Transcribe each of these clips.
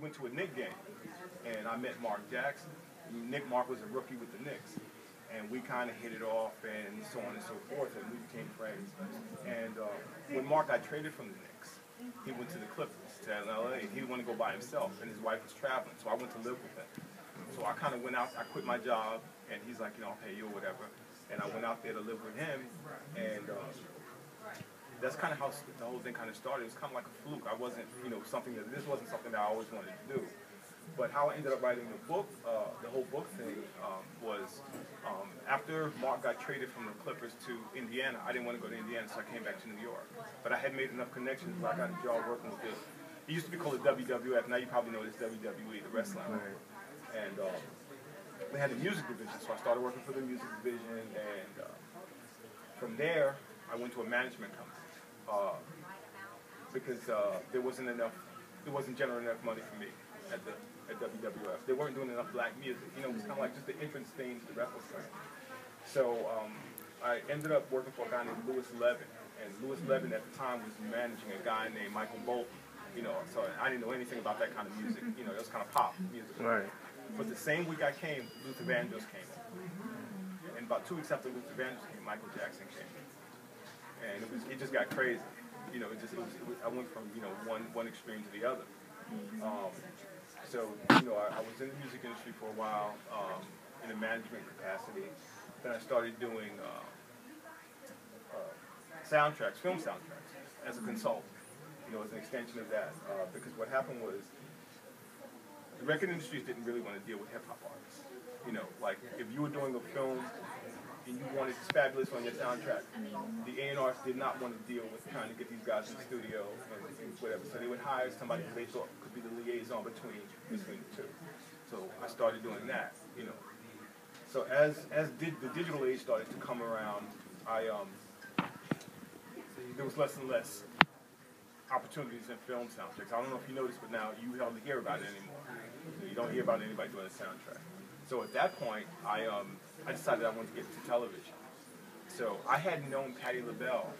went to a Knicks game, and I met Mark Jackson. Mark was a rookie with the Knicks, and we kind of hit it off, and so on and so forth, and we became friends. And when Mark got traded from the Knicks, he went to the Clippers, to LA. He didn't want to go by himself, and his wife was traveling, so I went to live with him. So I kind of went out, I quit my job, and he's like, I'll pay you or whatever. And I went out there to live with him, and that's kind of how the whole thing kind of started. It was kind of like a fluke. I wasn't, this wasn't something that I always wanted to do. But how I ended up writing the book, the whole book thing, was after Mark got traded from the Clippers to Indiana, I didn't want to go to Indiana, so I came back to New York. But I had made enough connections where I got a job working with it. It used to be called the WWF. Now you probably know it's WWE, the wrestling. Right. And they had a music division, so I started working for the music division. And from there, I went to a management company because there wasn't generally enough money for me at WWF. They weren't doing enough black music. It was kind of like just the entrance thing to the wrestling thing. So I ended up working for a guy named Louis Levin, and Louis Levin at the time was managing a guy named Michael Bolton. So I didn't know anything about that kind of music. It was kind of pop music. Right. But the same week I came, Luther Vandross came in. And about 2 weeks after Luther Vandross came, Michael Jackson came in. And it just got crazy. I went from one extreme to the other. So I was in the music industry for a while in a management capacity. Then I started doing soundtracks, film soundtracks, as a consultant. As an extension of that, because what happened was the record industries didn't really want to deal with hip hop artists. Like if you were doing a film and you wanted Fabulous on your soundtrack, the A&Rs did not want to deal with trying to get these guys in the studio and whatever. So they would hire somebody who they thought could be the liaison between the two. So I started doing that. So as the digital age started to come around, there was less and less opportunities in film soundtracks. I don't know if you noticed, but now you hardly hear about it anymore. You don't hear about anybody doing a soundtrack. So at that point, I decided I wanted to get into television. So I had known Patti LaBelle,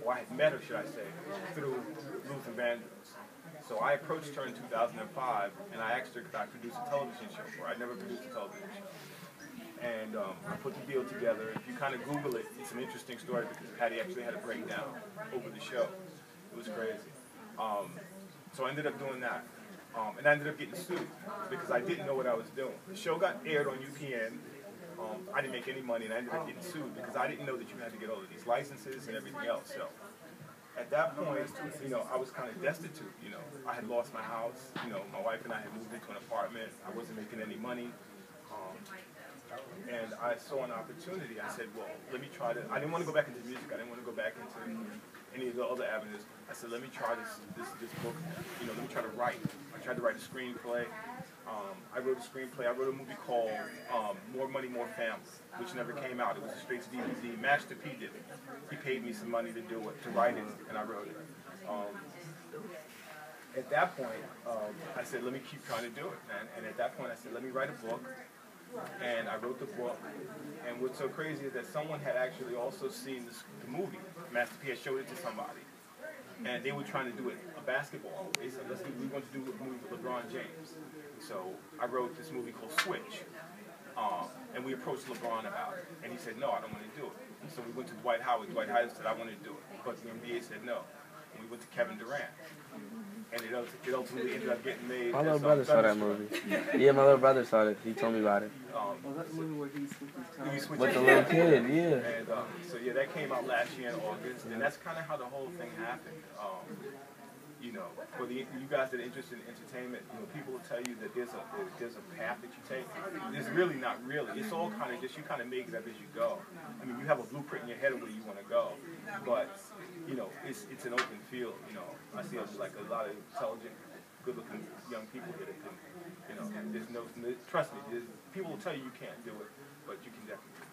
or I had met her, should I say, through Luther Vandross. So I approached her in 2005, and I asked her could I produce a television show for her. I'd never produced a television show. And I put the deal together. If you kind of Google it, it's an interesting story because Patti actually had a breakdown over the show. It was crazy. So I ended up doing that. And I ended up getting sued because I didn't know what I was doing. The show got aired on UPN. I didn't make any money, and I ended up getting sued because I didn't know that you had to get all of these licenses and everything else. So at that point, I was kind of destitute. I had lost my house. My wife and I had moved into an apartment. I wasn't making any money. And I saw an opportunity. I said, well, let me try to, I didn't want to go back into music. I didn't want to go back into any of the other avenues. I said, let me try this book. Let me try to write. I tried to write a screenplay. I wrote a screenplay. I wrote a movie called More Money, More Family, which never came out. It was a straight to DVD. Master P did it. He paid me some money to do it, to write it, and I wrote it. At that point, I said, let me keep trying to do it. And at that point, I said, let me write a book. And I wrote the book, and what's so crazy is that someone had actually also seen the movie. Master P had showed it to somebody, and they were trying to do it a basketball. They said, we want to do a movie with LeBron James. So I wrote this movie called Switch, and we approached LeBron about it, and he said, no, I don't want to do it. So we went to Dwight Howard. Dwight Howard said, I want to do it, but the NBA said no. And we went to Kevin Durant. And it ultimately ended up getting made. My little brother saw that movie. Yeah, my little brother saw it. He told me about it. That's the movie where he switches time. With the little kid, yeah. And so yeah, that came out last year in August, and that's kind of how the whole thing happened. For you guys that are interested in entertainment, people will tell you that there's a path that you take. There's really not really. It's all kind of just you kind of make it up as you go. I mean, you have a blueprint in your head of where you want to go, but it's an open field. I see like a lot of intelligent, good-looking young people here that can, trust me, people will tell you you can't do it, but you can definitely do it.